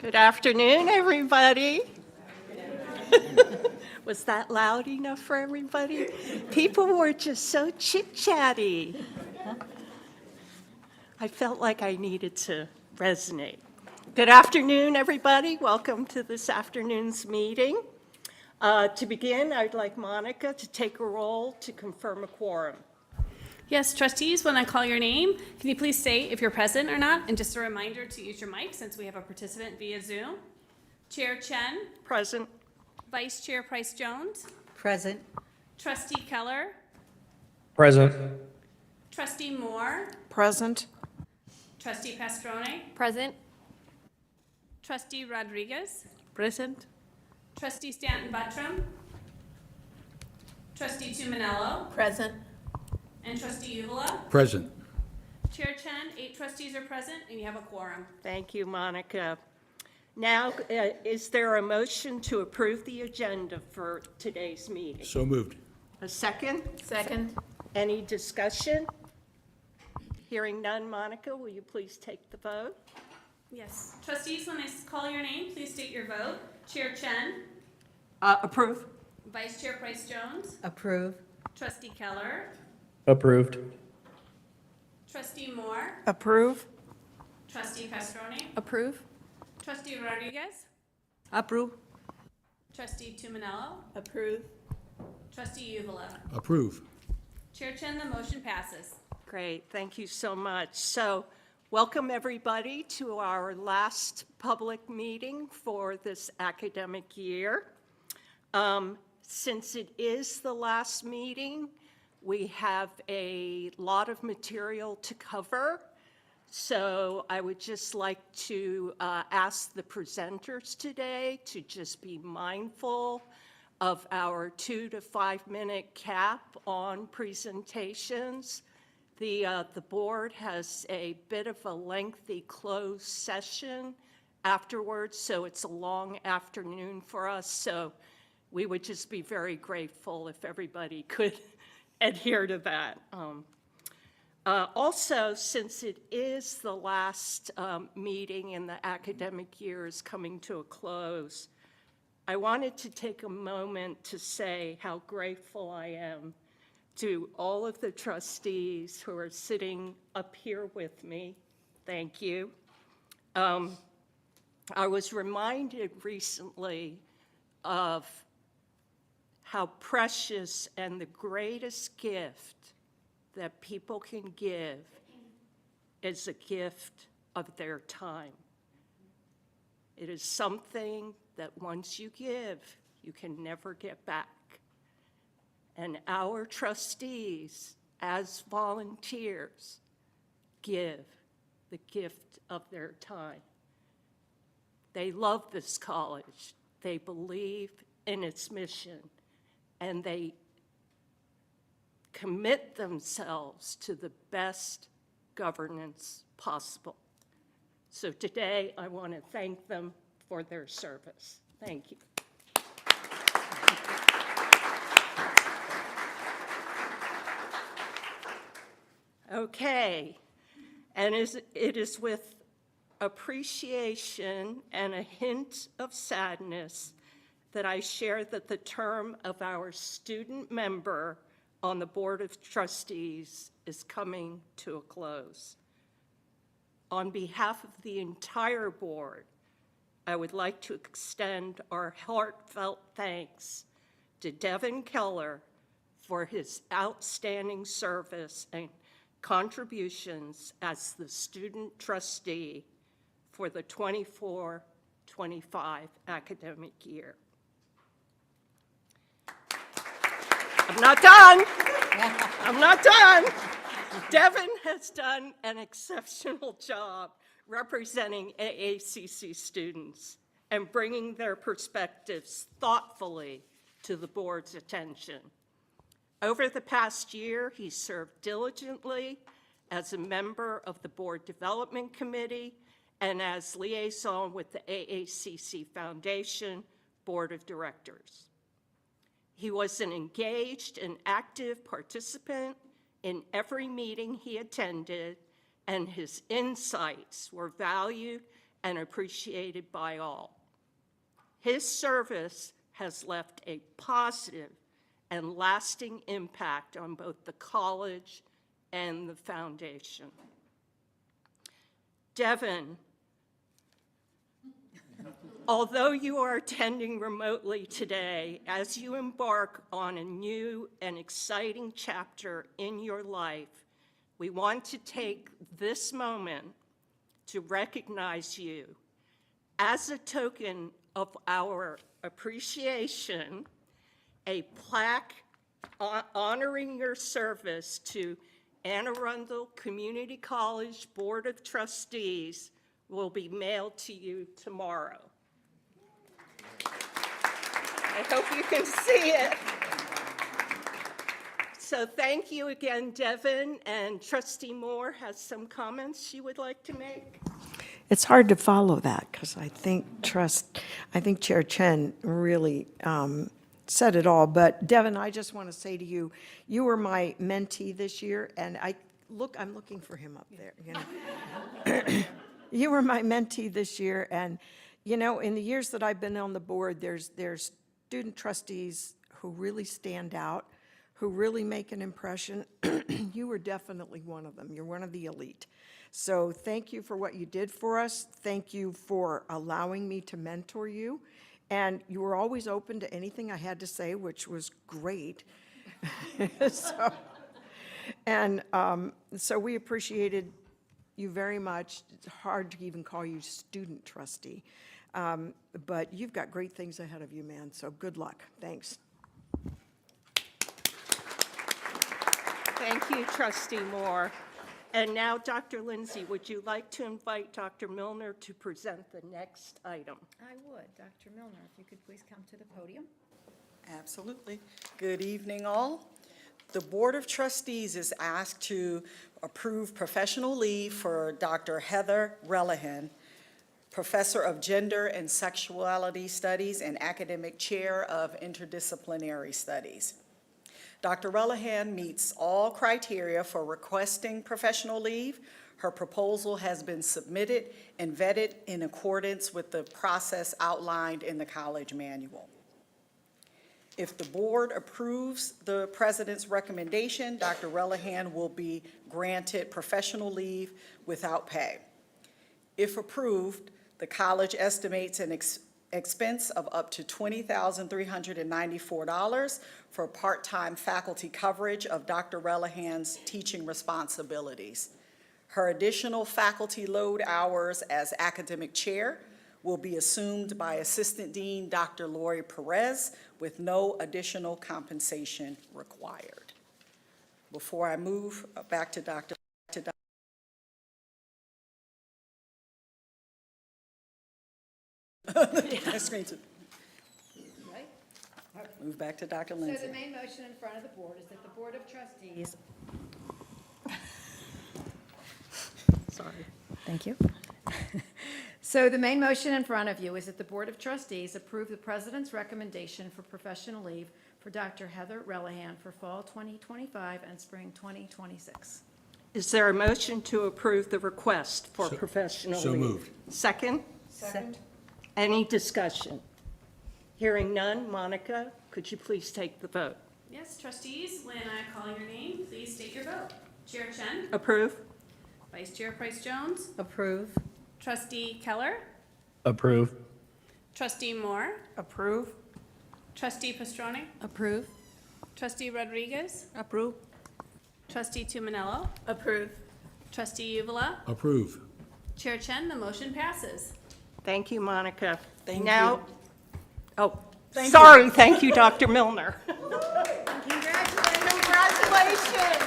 Good afternoon, everybody. Was that loud enough for everybody? People were just so chit-chatty. I felt like I needed to resonate. Good afternoon, everybody. Welcome to this afternoon's meeting. To begin, I'd like Monica to take a roll to confirm a quorum. Yes, trustees, when I call your name, can you please state if you're present or not? And just a reminder to use your mic since we have a participant via Zoom. Chair Chen, Present. Vice Chair Price Jones, Present. Trustee Keller, Present. Trustee Moore, Present. Trustee Pastrone, Present. Trustee Rodriguez, Present. Trustee Stanton Buttram, Trustee Tuminello, Present. and Trustee Uvala. Present. Chair Chen, 8 trustees are present and you have a quorum. Thank you, Monica. Now, is there a motion to approve the agenda for today's meeting? So moved. A second? Second. Any discussion? Hearing none, Monica, will you please take the vote? Yes. Trustees, when I call your name, please state your vote. Chair Chen, Approve. Vice Chair Price Jones, Approve. Trustee Keller, Approved. Trustee Moore, Approve. Trustee Pastrone, Approve. Trustee Rodriguez, Approve. Trustee Tuminello, Approve. Trustee Uvala. Approve. Chair Chen, the motion passes. Great, thank you so much. So, welcome everybody to our last public meeting for this academic year. Since it is the last meeting, we have a lot of material to cover. So I would just like to ask the presenters today to just be mindful of our 2 to 5 minute cap on presentations. The board has a bit of a lengthy closed session afterwards, so it's a long afternoon for us. So we would just be very grateful if everybody could adhere to that. Also, since it is the last meeting and the academic year is coming to a close, I wanted to take a moment to say how grateful I am to all of the trustees who are sitting up here with me. Thank you. I was reminded recently of how precious and the greatest gift that people can give is a gift of their time. It is something that once you give, you can never get back. And our trustees, as volunteers, give the gift of their time. They love this college. They believe in its mission, and they commit themselves to the best governance possible. So today, I want to thank them for their service. Thank you. Okay, and it is with appreciation and a hint of sadness that I share that the term of our student member on the Board of Trustees is coming to a close. On behalf of the entire board, I would like to extend our heartfelt thanks to Devin Keller for his outstanding service and contributions as the student trustee for the 24-25 academic year. I'm not done. I'm not done. Devin has done an exceptional job representing AACC students and bringing their perspectives thoughtfully to the board's attention. Over the past year, he served diligently as a member of the Board Development Committee and as liaison with the AACC Foundation Board of Directors. He was an engaged and active participant in every meeting he attended, and his insights were valued and appreciated by all. His service has left a positive and lasting impact on both the college and the foundation. Devin, although you are attending remotely today, as you embark on a new and exciting chapter in your life, we want to take this moment to recognize you. As a token of our appreciation, a plaque honoring your service to Anne Arundel Community College Board of Trustees will be mailed to you tomorrow. I hope you can see it. So thank you again, Devin, and Trustee Moore has some comments she would like to make. It's hard to follow that because I think Chair Chen really said it all. But Devin, I just want to say to you, you were my mentee this year, and I'm looking for him up there. You know, you were my mentee this year, and you know, in the years that I've been on the board, there's student trustees who really stand out, who really make an impression. You were definitely one of them. You're one of the elite. So thank you for what you did for us. Thank you for allowing me to mentor you. And you were always open to anything I had to say, which was great. So we appreciated you very much. It's hard to even call you student trustee. But you've got great things ahead of you, man. So good luck. Thanks. Thank you, Trustee Moore. And now, Dr. Lindsay, would you like to invite Dr. Milner to present the next item? I would. Dr. Milner, if you could please come to the podium. Absolutely. Good evening, all. The Board of Trustees is asked to approve professional leave for Dr. Heather Relihan, Professor of Gender and Sexuality Studies and Academic Chair of Interdisciplinary Studies. Dr. Relihan meets all criteria for requesting professional leave. Her proposal has been submitted and vetted in accordance with the process outlined in the college manual. If the board approves the president's recommendation, Dr. Relihan will be granted professional leave without pay. If approved, the college estimates an expense of up to $20,394 for part-time faculty coverage of Dr. Relihan's teaching responsibilities. Her additional faculty load hours as academic chair will be assumed by Assistant Dean Dr. Lori Perez with no additional compensation required. Before I move back to Dr. Right? Move back to Dr. So Lindsay. the main motion in front of the board is that the Board of Trustees. Sorry. Thank you. So the main motion in front of you is that the Board of Trustees approve the president's recommendation for professional leave for Dr. Heather Relihan for fall 2025 and spring 2026. Is there a motion to approve the request for professional leave? So moved. Second? Second. Any discussion? Hearing none, Monica, could you please take the vote? Yes, trustees, when I call your name, please state your vote. Chair Chen, Approve? Vice Chair Price Jones, Approve. Trustee Keller, Approve. Trustee Moore, Approve? Trustee Pastrone, Approve. Trustee Rodriguez, Approve. Trustee Tuminello. Approve. Trustee Uvala. Approve. Chair Chen, the motion passes. Thank you, Monica. Thank Now, you. oh, Thank you. sorry, thank you, Dr. Milner. Congratulations. Congratulations.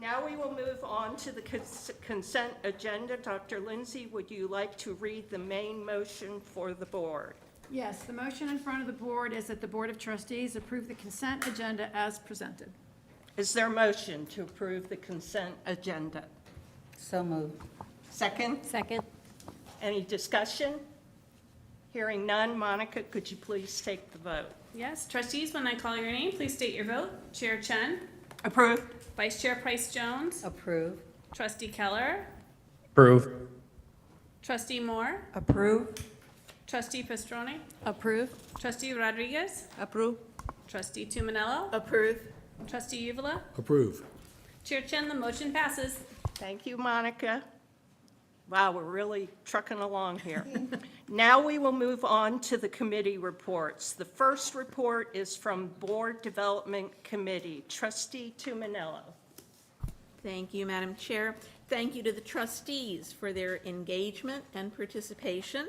Now we will move on to the consent agenda. Dr. Lindsay, would you like to read the main motion for the board? Yes, the motion in front of the board is that the Board of Trustees approve the consent agenda as presented. Is there a motion to approve the consent agenda? So moved. Second? Second. Any discussion? Hearing none, Monica, could you please take the vote? Yes, trustees, when I call your name, please state your vote. Chair Chen, Approve? Vice Chair Price Jones, Approve. Trustee Keller, Approve. Trustee Moore, Approve? Trustee Pastroni, Approve. Trustee Rodriguez, Approve. Trustee Tumanello, Approve. Trustee Uvala, Approve. Chair Chen, the motion passes. Thank you, Monica. Wow, we're really trucking along here. Now we will move on to the committee reports. The first report is from Board Development Committee. Trustee Tumanello. Thank you, Madam Chair. Thank you to the trustees for their engagement and participation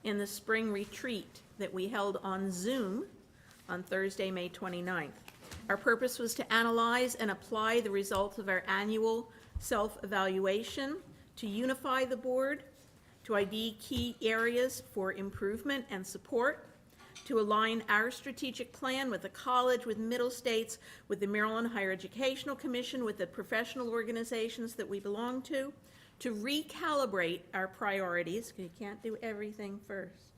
in the spring retreat that we held on Zoom on Thursday, May 29th. Our purpose was to analyze and apply the results of our annual self-evaluation, to unify the board, to ID key areas for improvement and support, to align our strategic plan with the college, with Middle States, with the Maryland Higher Educational Commission, with the professional organizations that we belong to recalibrate our priorities, because you can't do everything first,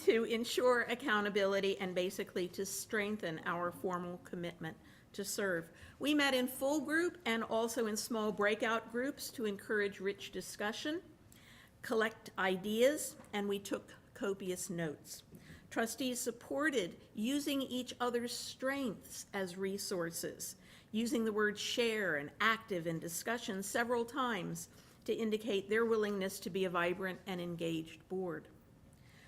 to ensure accountability and basically to strengthen our formal commitment to serve. We met in full group and also in small breakout groups to encourage rich discussion, collect ideas, and we took copious notes. Trustees supported using each other's strengths as resources, using the word share and active in discussion several times to indicate their willingness to be a vibrant and engaged board.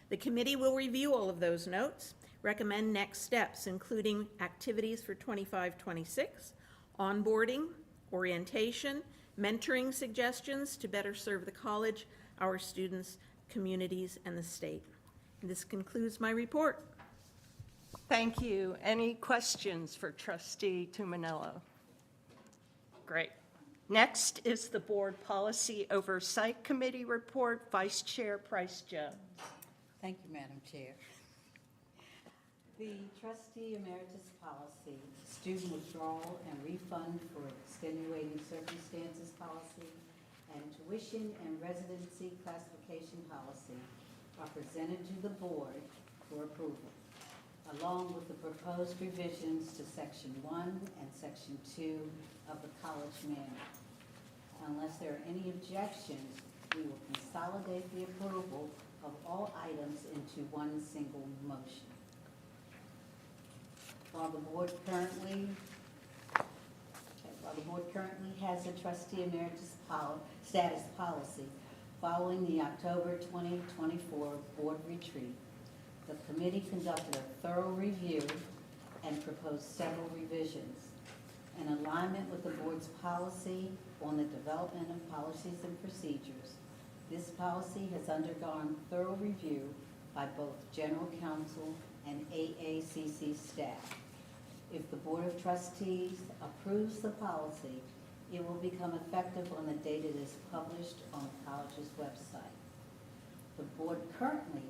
The committee will review all of those notes, recommend next steps, including activities for 25-26, onboarding, orientation, mentoring suggestions to better serve the college, our students, communities, and the state. This concludes my report. Thank you. Any questions for Trustee Tumanello? Great. Next is the Board Policy Oversight Committee report. Vice Chair Price-Jones. Thank you, Madam Chair. The trustee emeritus policy, student withdrawal and refund for extenuating circumstances policy, and tuition and residency classification policy are presented to the board for approval, along with the proposed revisions to Section 1 and Section 2 of the college manual. Unless there are any objections, we will consolidate the approval of all items into one single motion. While the board currently has a trustee emeritus status policy, following the October 2024 board retreat, the committee conducted a thorough review and proposed several revisions. In alignment with the board's policy on the development of policies and procedures, this policy has undergone thorough review by both General Counsel and AACC staff. If the Board of Trustees approves the policy, it will become effective on the date it is published on the college's website. The board currently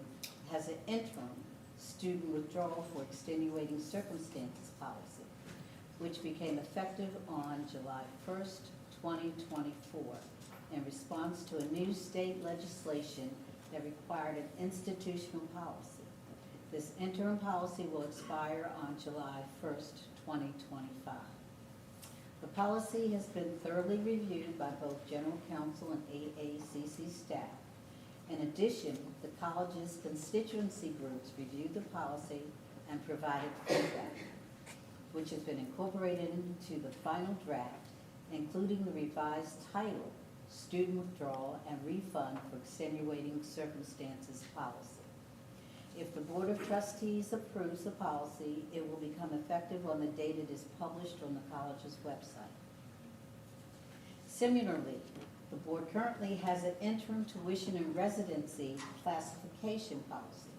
has an interim student withdrawal for extenuating circumstances policy, which became effective on July 1st, 2024, in response to a new state legislation that required an institutional policy. This interim policy will expire on July 1st, 2025. The policy has been thoroughly reviewed by both General Counsel and AACC staff. In addition, the college's constituency groups reviewed the policy and provided feedback, which has been incorporated into the final draft, including the revised title, Student Withdrawal and Refund for Extenuating Circumstances Policy. If the Board of Trustees approves the policy, it will become effective on the date it is published on the college's website. Similarly, the board currently has an interim tuition and residency classification policy,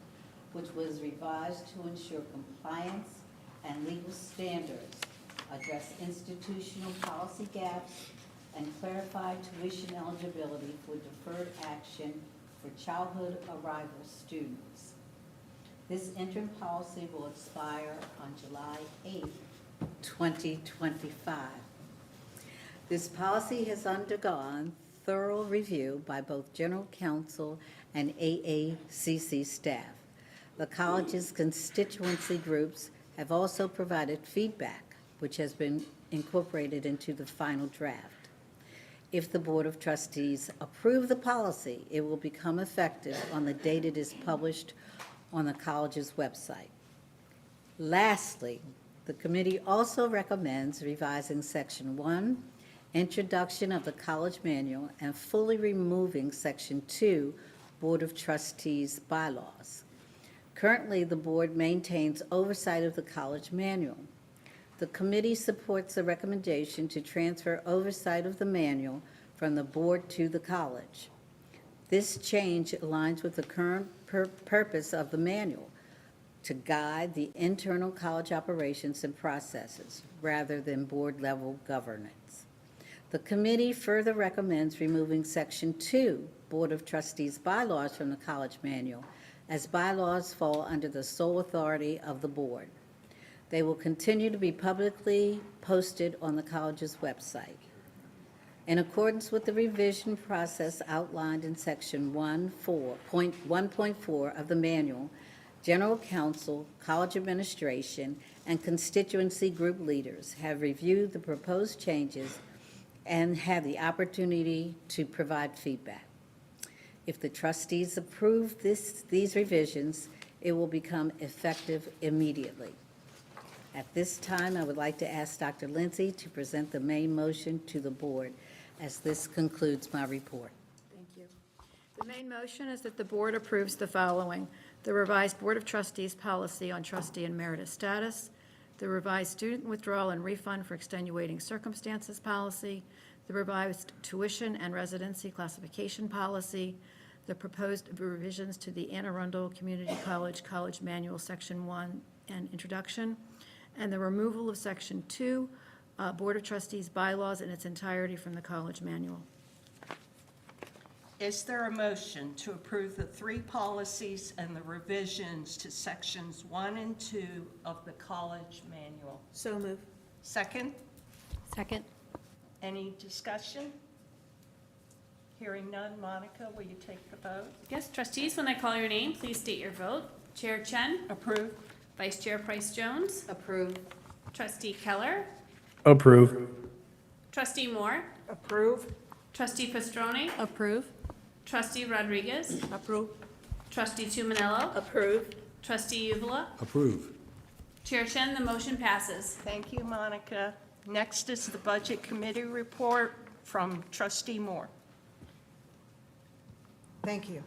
which was revised to ensure compliance and legal standards, address institutional policy gaps, and clarify tuition eligibility for deferred action for childhood arrival students. This interim policy will expire on July 8, 2025. This policy has undergone thorough review by both General Counsel and AACC staff. The college's constituency groups have also provided feedback, which has been incorporated into the final draft. If the Board of Trustees approve the policy, it will become effective on the date it is published on the college's website. Lastly, the committee also recommends revising Section 1, Introduction of the College Manual, and fully removing Section 2, Board of Trustees bylaws. Currently, the board maintains oversight of the college manual. The committee supports the recommendation to transfer oversight of the manual from the board to the college. This change aligns with the current purpose of the manual, to guide the internal college operations and processes rather than board-level governance. The committee further recommends removing Section 2, Board of Trustees bylaws from the college manual, as bylaws fall under the sole authority of the board. They will continue to be publicly posted on the college's website. In accordance with the revision process outlined in Section 1.4 of the manual, General Counsel, college administration, and constituency group leaders have reviewed the proposed changes and had the opportunity to provide feedback. If the trustees approve these revisions, it will become effective immediately. At this time, I would like to ask Dr. Lindsay to present the main motion to the board, as this concludes my report. Thank you. The main motion is that the board approves the following: the revised Board of Trustees policy on trustee emeritus status, the revised student withdrawal and refund for extenuating circumstances policy, the revised tuition and residency classification policy, the proposed revisions to the Anne Arundel Community College College Manual, Section 1 and Introduction, and the removal of Section 2, Board of Trustees bylaws in its entirety from the college manual. Is there a motion to approve the 3 policies and the revisions to Sections 1 and 2 of the college manual? So move. Second? Second. Any discussion? Hearing none. Monica, will you take the vote? Yes, trustees, when I call your name, please state your vote. Chair Chen, Approve? Vice Chair Price Jones, Approve. Trustee Keller, Approve. Trustee Moore, Approve? Trustee Pastroni, Approve. Trustee Rodriguez, Approve. Trustee Tumanello, Approve. Trustee Uvala, Approve. Chair Chen, the motion passes. Thank you, Monica. Next is the Budget Committee report from Trustee Moore. Thank you.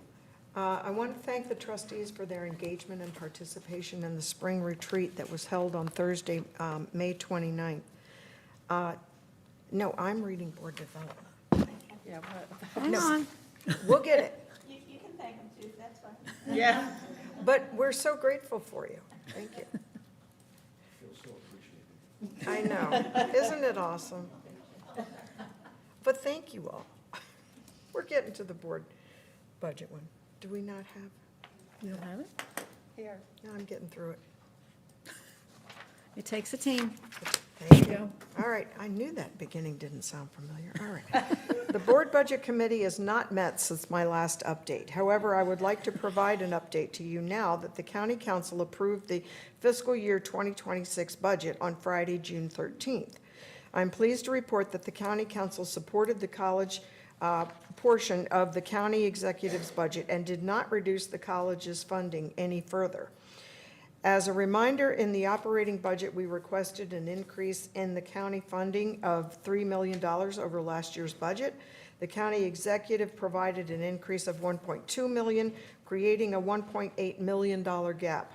I want to thank the trustees for their engagement and participation in the spring retreat that was held on Thursday, May 29th. No, I'm reading board development. Yeah, Hang on. We'll get it. You can thank them too, that's fine. yeah. But we're so grateful for you. Thank you. I know. Isn't it awesome? But thank you all. We're getting to the board budget one. Do we not have? You don't have it? Here. No, I'm getting through it. It takes a team. Thank you. All right, I knew that beginning didn't sound familiar. All right. The Board Budget Committee has not met since my last update. However, I would like to provide an update to you now that the County Council approved the fiscal year 2026 budget on Friday, June 13th. I'm pleased to report that the County Council supported the college portion of the county executive's budget and did not reduce the college's funding any further. As a reminder, in the operating budget, we requested an increase in the county funding of $3 million over last year's budget. The county executive provided an increase of $1.2 million, creating a $1.8 million gap.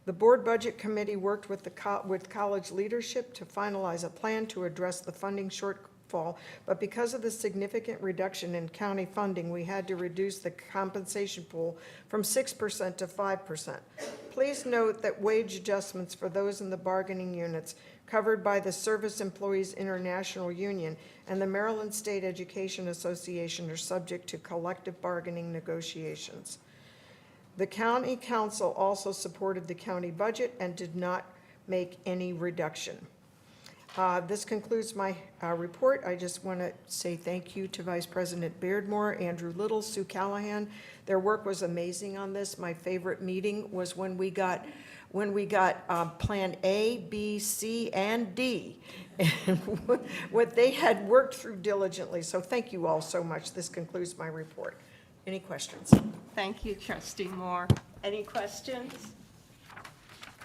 The Board Budget Committee worked with with college leadership to finalize a plan to address the funding shortfall, but because of the significant reduction in county funding, we had to reduce the compensation pool from 6% to 5%. Please note that wage adjustments for those in the bargaining units covered by the Service Employees International Union and the Maryland State Education Association are subject to collective bargaining negotiations. The County Council also supported the county budget and did not make any reduction. This concludes my report. I just want to say thank you to Vice President Beardmore, Andrew Little, Sue Callahan. Their work was amazing on this. My favorite meeting was when we got Plan A, B, C, and D, and what they had worked through diligently. So thank you all so much. This concludes my report. Any questions? Thank you, Trustee Moore. Any questions?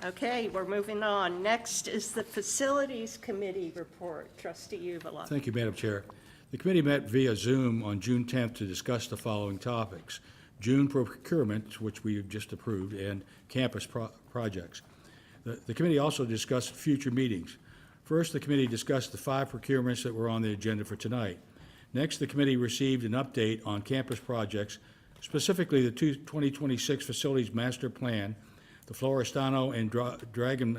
Okay, we're moving on. Next is the Facilities Committee report. Trustee Uvala. Thank you, Madam Chair. The committee met via Zoom on June 10th to discuss the following topics: June procurement, which we have just approved, and campus projects. The committee also discussed future meetings. First, the committee discussed the 5 procurements that were on the agenda for tonight. Next, the committee received an update on campus projects, specifically the 2026 Facilities Master Plan, the Floristano and Dragon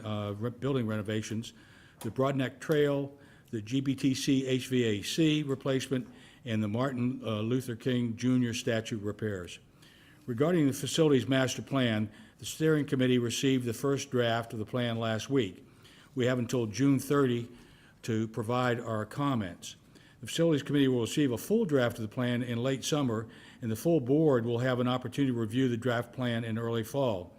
building renovations, the Broadneck Trail, the GBTC HVAC replacement, and the Martin Luther King Jr. statue repairs. Regarding the Facilities Master Plan, the steering committee received the first draft of the plan last week. We have until June 30 to provide our comments. The Facilities Committee will receive a full draft of the plan in late summer, and the full board will have an opportunity to review the draft plan in early fall.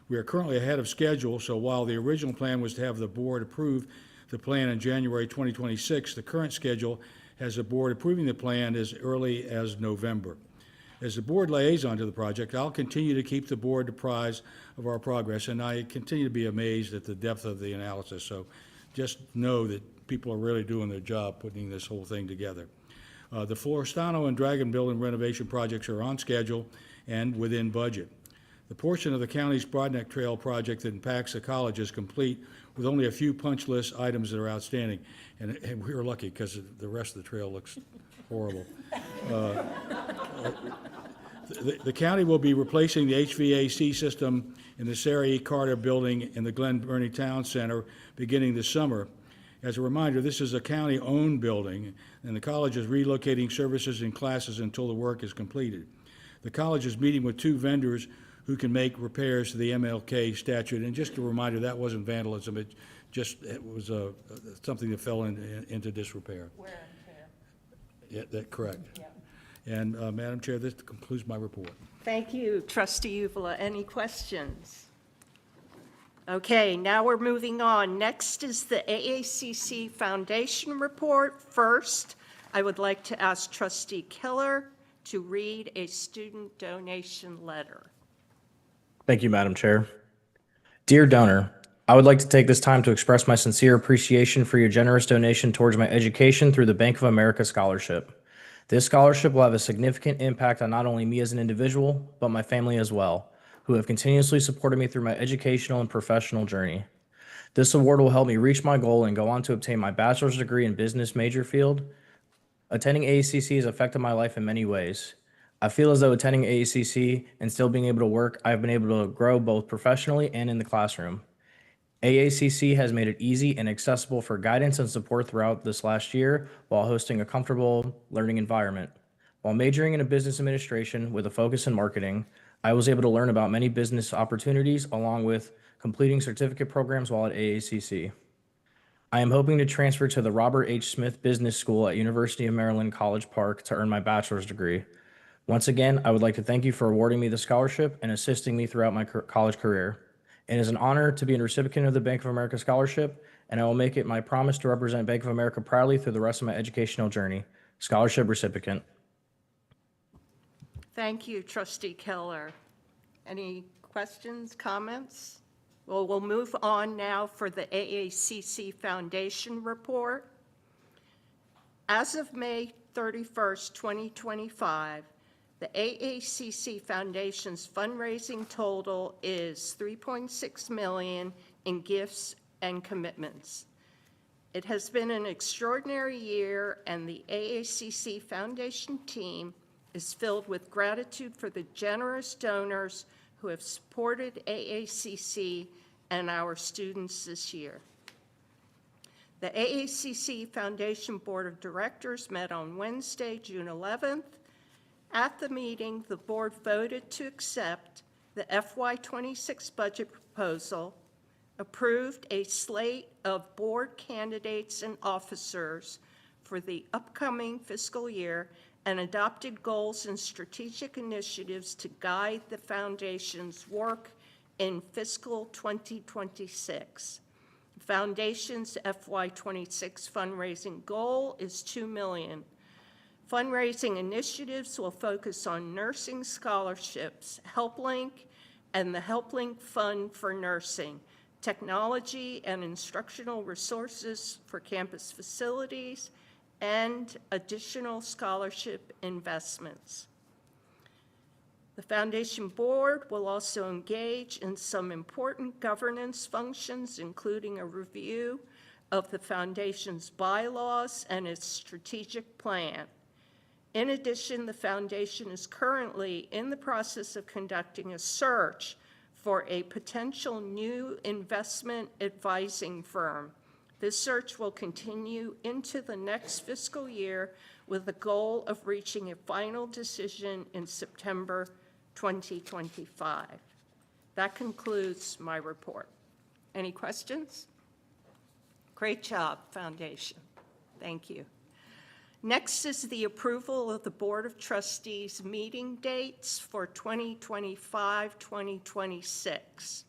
We are currently ahead of schedule, so while the original plan was to have the board approve the plan in January 2026, the current schedule has the board approving the plan as early as November. As the board liaison to the project, I'll continue to keep the board apprised of our progress, and I continue to be amazed at the depth of the analysis. So just know that people are really doing their job putting this whole thing together. The Floristano and Dragon building renovation projects are on schedule and within budget. The portion of the county's Broadneck Trail project that impacts the college is complete, with only a few punch list items that are outstanding. And we were lucky because the rest of the trail looks horrible. The county will be replacing the HVAC system in the Sarah E. Carter building in the Glen Burnie Town Center beginning this summer. As a reminder, this is a county-owned building, and the college is relocating services and classes until the work is completed. The college is meeting with 2 vendors who can make repairs to the MLK statue. And just a reminder, that wasn't vandalism, it was something that fell into disrepair. Wear and tear. Yeah, that's correct. Yeah. And Madam Chair, this concludes my report. Thank you, Trustee Uvala. Any questions? Okay, now we're moving on. Next is the AACC Foundation report. First, I would like to ask Trustee Killer to read a student donation letter. Thank you, Madam Chair. Dear donor, I would like to take this time to express my sincere appreciation for your generous donation towards my education through the Bank of America Scholarship. This scholarship will have a significant impact on not only me as an individual, but my family as well, who have continuously supported me through my educational and professional journey. This award will help me reach my goal and go on to obtain my bachelor's degree in business major field. Attending AACC has affected my life in many ways. I feel as though attending AACC and still being able to work, I've been able to grow both professionally and in the classroom. AACC has made it easy and accessible for guidance and support throughout this last year while hosting a comfortable learning environment. While majoring in a business administration with a focus in marketing, I was able to learn about many business opportunities along with completing certificate programs while at AACC. I am hoping to transfer to the Robert H. Smith Business School at University of Maryland College Park to earn my bachelor's degree. Once again, I would like to thank you for awarding me the scholarship and assisting me throughout my college career. It is an honor to be a recipient of the Bank of America Scholarship, and I will make it my promise to represent Bank of America proudly through the rest of my educational journey. Scholarship recipient. Thank you, Trustee Keller. Any questions, comments? Well, we'll move on now for the AACC Foundation report. As of May 31st, 2025, the AACC Foundation's fundraising total is $3.6 million in gifts and commitments. It has been an extraordinary year, and the AACC Foundation team is filled with gratitude for the generous donors who have supported AACC and our students this year. The AACC Foundation Board of Directors met on Wednesday, June 11th. At the meeting, the board voted to accept the FY26 budget proposal, approved a slate of board candidates and officers for the upcoming fiscal year, and adopted goals and strategic initiatives to guide the foundation's work in fiscal 2026. The foundation's FY26 fundraising goal is $2 million. Fundraising initiatives will focus on nursing scholarships, HelpLink, and the HelpLink Fund for Nursing, technology and instructional resources for campus facilities, and additional scholarship investments. The foundation board will also engage in some important governance functions, including a review of the foundation's bylaws and its strategic plan. In addition, the foundation is currently in the process of conducting a search for a potential new investment advising firm. This search will continue into the next fiscal year with the goal of reaching a final decision in September 2025. That concludes my report. Any questions? Great job, Foundation. Thank you. Next is the approval of the Board of Trustees meeting dates for 2025-2026.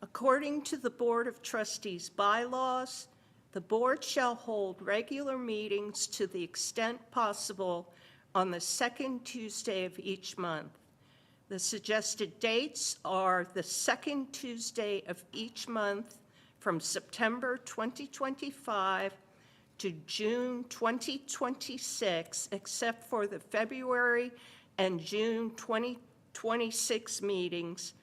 According to the Board of Trustees bylaws, the board shall hold regular meetings to the extent possible on the second Tuesday of each month. The suggested dates are the second Tuesday of each month from September 2025 to June 2026, except for the February and June 2026 meetings,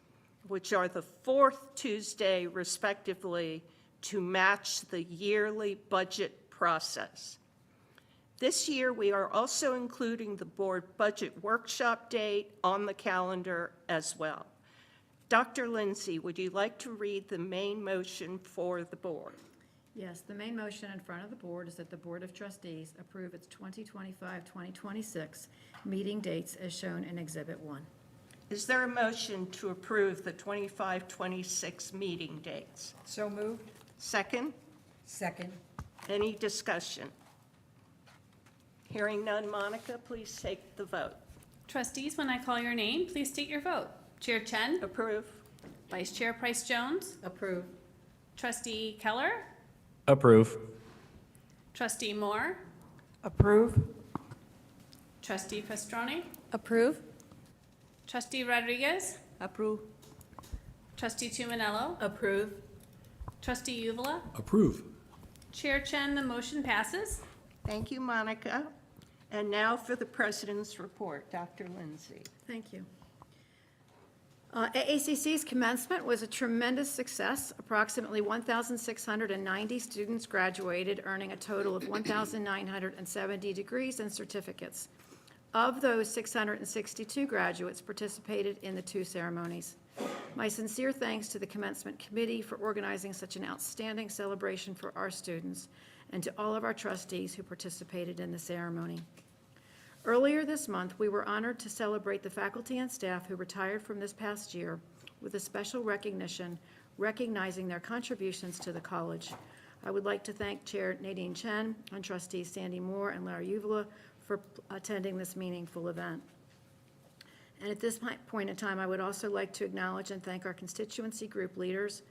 which are the fourth Tuesday respectively, to match the yearly budget process. This year, we are also including the board budget workshop date on the calendar as well. Dr. Lindsay, would you like to read the main motion for the board? Yes, the main motion in front of the board is that the Board of Trustees approve its 2025-2026 meeting dates as shown in Exhibit 1. Is there a motion to approve the 25-26 meeting dates? So moved? Second? Second. Any discussion? Hearing none, Monica, please take the vote. Trustees, when I call your name, please state your vote. Chair Chen? Approve? Vice Chair Price Jones? Approve. Trustee Keller? Approve. Trustee Moore? Approve? Trustee Pastroni? Approve? Trustee Rodriguez? Approve. Trustee Tumanello? Approve. Trustee Uvala? Approve. Chair Chen, the motion passes. Thank you, Monica. And now for the president's report, Dr. Lindsay. Thank you. AACC's commencement was a tremendous success. Approximately 1,690 students graduated, earning a total of 1,970 degrees and certificates. Of those, 662 graduates participated in the two ceremonies. My sincere thanks to the Commencement Committee for organizing such an outstanding celebration for our students, and to all of our trustees who participated in the ceremony. Earlier this month, we were honored to celebrate the faculty and staff who retired from this past year with a special recognition recognizing their contributions to the college. I would like to thank Chair Nadine Chen and Trustees Sandy Moore and Larry Uvala for attending this meaningful event. And at this point in time, I would also like to acknowledge and thank our constituency group leaders,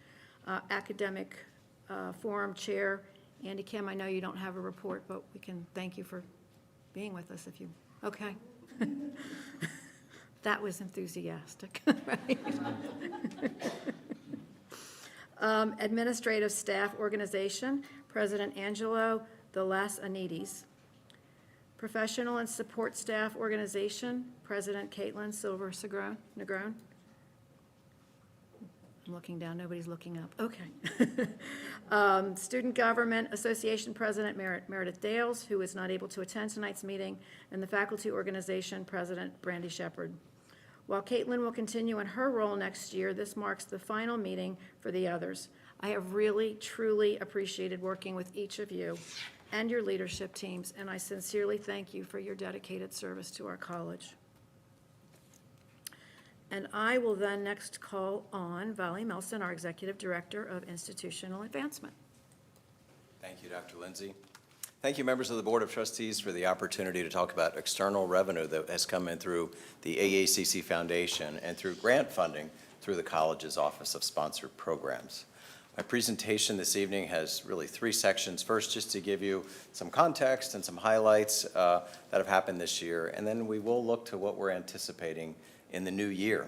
Academic Forum Chair Andy Kim. I know you don't have a report, but we can thank you for being with us if you, okay. That was enthusiastic, right? Administrative Staff Organization, President Angelo the Las Anides. Professional and Support Staff Organization, President Caitlin Silver Negron. I'm looking down, nobody's looking up, okay. Student Government Association President Meredith Dales, who is not able to attend tonight's meeting, and the Faculty Organization President Brandy Shepard. While Caitlin will continue in her role next year, this marks the final meeting for the others. I have really, truly appreciated working with each of you and your leadership teams, and I sincerely thank you for your dedicated service to our college. And I will then next call on Valerie Melson, our Executive Director of Institutional Advancement. Thank you, Dr. Lindsay. Thank you, members of the Board of Trustees, for the opportunity to talk about external revenue that has come in through the AACC Foundation and through grant funding through the college's Office of Sponsored Programs. My presentation this evening has really three sections. First, just to give you some context and some highlights that have happened this year, and then we will look to what we're anticipating in the new year.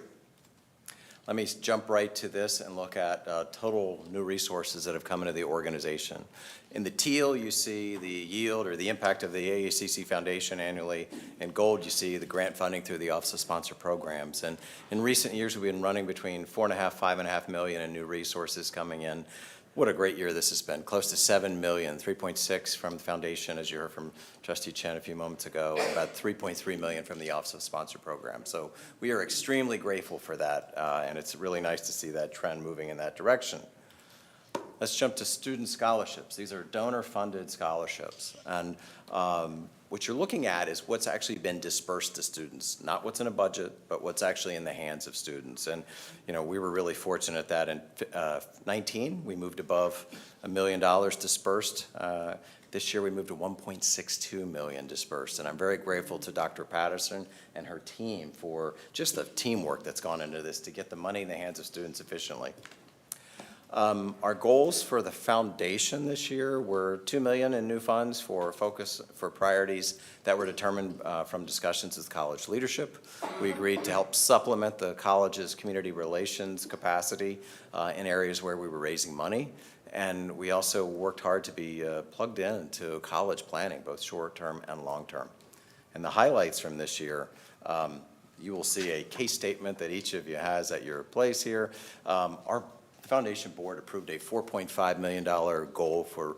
Let me jump right to this and look at total new resources that have come into the organization. In the teal, you see the yield or the impact of the AACC Foundation annually. In gold, you see the grant funding through the Office of Sponsored Programs. And in recent years, we've been running between $4.5–5.5 million in new resources coming in. What a great year this has been. Close to $7 million, 3.6 from the foundation, as you heard from Trustee Chen a few moments ago, about 3.3 million from the Office of Sponsored Programs. So we are extremely grateful for that, and it's really nice to see that trend moving in that direction. Let's jump to student scholarships. These are donor-funded scholarships. And what you're looking at is what's actually been dispersed to students, not what's in a budget, but what's actually in the hands of students. And, you know, we were really fortunate that in 19, we moved above $1 million dispersed. This year, we moved to 1.62 million dispersed. And I'm very grateful to Dr. Patterson and her team for just the teamwork that's gone into this to get the money in the hands of students efficiently. Our goals for the foundation this year were $2 million in new funds for priorities that were determined from discussions with college leadership. We agreed to help supplement the college's community relations capacity in areas where we were raising money. And we also worked hard to be plugged in to college planning, both short-term and long-term. And the highlights from this year, you will see a case statement that each of you has at your place here. Our Foundation Board approved a $4.5 million goal for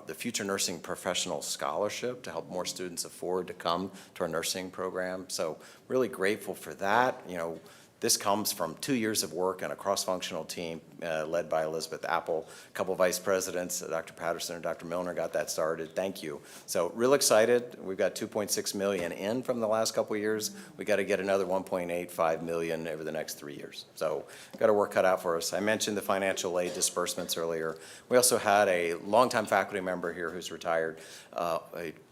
the Future Nursing Professional Scholarship to help more students afford to come to our nursing program. So really grateful for that. You know, this comes from 2 years of work and a cross-functional team led by Elizabeth Apple, a couple of vice presidents, Dr. Patterson and Dr. Milner got that started. Thank you. So real excited. We've got 2.6 million in from the last couple of years. We got to get another 1.85 million over the next 3 years. So got our work cut out for us. I mentioned the financial aid disbursements earlier. We also had a longtime faculty member here who's retired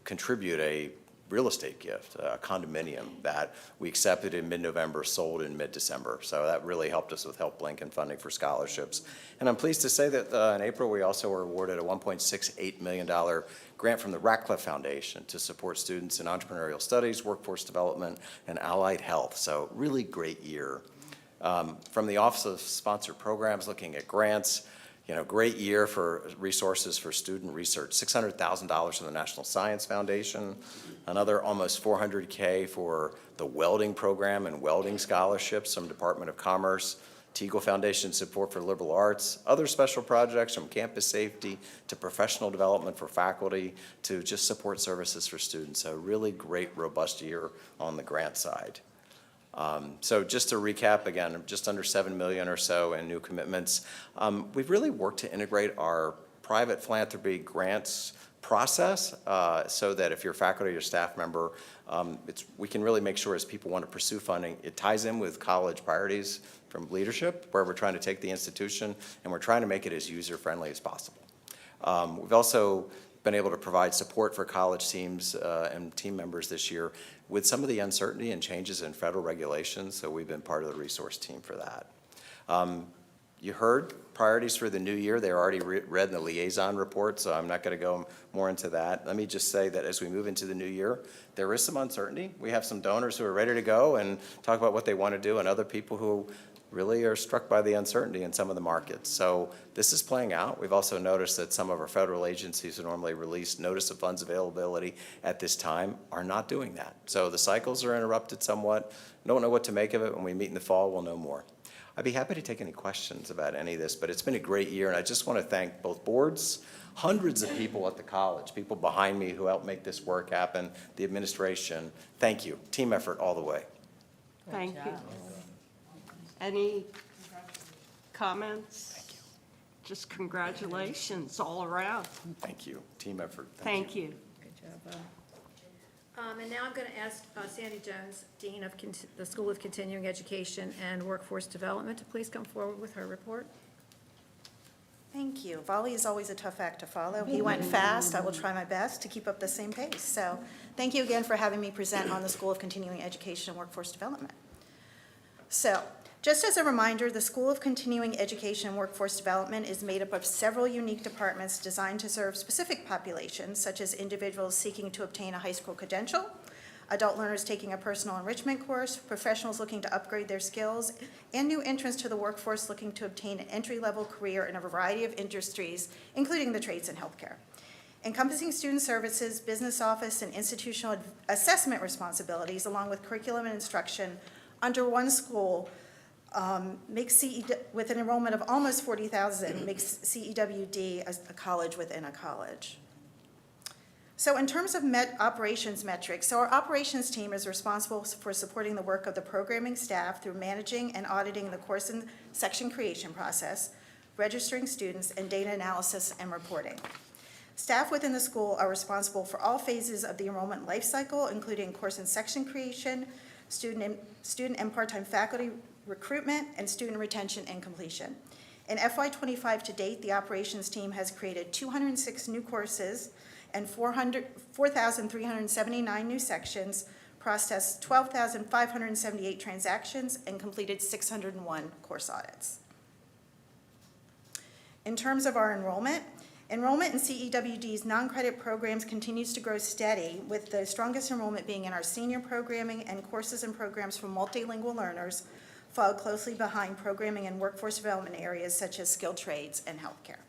contribute a real estate gift, a condominium that we accepted in mid-November, sold in mid-December. So that really helped us with Help Lincoln funding for scholarships. And I'm pleased to say that in April, we also were awarded a $1.68 million grant from the Ratcliffe Foundation to support students in entrepreneurial studies, workforce development, and allied health. So really great year. From the Office of Sponsored Programs, looking at grants, you know, great year for resources for student research, $600,000 from the National Science Foundation, another almost $400K for the welding program and welding scholarships from Department of Commerce, Teagle Foundation support for liberal arts, other special projects from campus safety to professional development for faculty to just support services for students. So really great, robust year on the grant side. So just to recap, again, just under $7 million or so in new commitments. We've really worked to integrate our private philanthropy grants process so that if you're a faculty or staff member, we can really make sure as people want to pursue funding, it ties in with college priorities from leadership, where we're trying to take the institution, and we're trying to make it as user-friendly as possible. We've also been able to provide support for college teams and team members this year with some of the uncertainty and changes in federal regulations, so we've been part of the resource team for that. You heard priorities for the new year. They're already read in the liaison report, so I'm not going to go more into that. Let me just say that as we move into the new year, there is some uncertainty. We have some donors who are ready to go and talk about what they want to do, and other people who really are struck by the uncertainty in some of the markets. So this is playing out. We've also noticed that some of our federal agencies who normally release notice of funds availability at this time are not doing that. So the cycles are interrupted somewhat. Don't know what to make of it. When we meet in the fall, we'll know more. I'd be happy to take any questions about any of this, but it's been a great year, and I just want to thank both boards, hundreds of people at the college, people behind me who helped make this work happen, the administration. Thank you. Team effort all the way. Thank you. Any comments? Thank you. Just congratulations all around. Thank you. Team effort. Thank you. Good job. And now I'm going to ask Sandy Jones, Dean of the School of Continuing Education and Workforce Development, to please come forward with her report. Thank you. Volley is always a tough act to follow. He went fast. I will try my best to keep up the same pace. So thank you again for having me present on the School of Continuing Education and Workforce Development. So just as a reminder, the School of Continuing Education and Workforce Development is made up of several unique departments designed to serve specific populations, such as individuals seeking to obtain a high school credential, adult learners taking a personal enrichment course, professionals looking to upgrade their skills, and new entrants to the workforce looking to obtain an entry-level career in a variety of industries, including the trades and healthcare. Encompassing student services, business office, and institutional assessment responsibilities, along with curriculum and instruction under one school, with an enrollment of almost 40,000, makes CEWD a college within a college. So in terms of operations metrics, so our operations team is responsible for supporting the work of the programming staff through managing and auditing the course and section creation process, registering students, and data analysis and reporting. Staff within the school are responsible for all phases of the enrollment life cycle, including course and section creation, student and part-time faculty recruitment, and student retention and completion. In FY25 to date, the operations team has created 206 new courses and 4,379 new sections, processed 12,578 transactions, and completed 601 course audits. In terms of our enrollment in CEWD's non-credit programs continues to grow steady, with the strongest enrollment being in our senior programming and courses and programs for multilingual learners, followed closely behind programming and workforce development areas such as skilled trades and healthcare.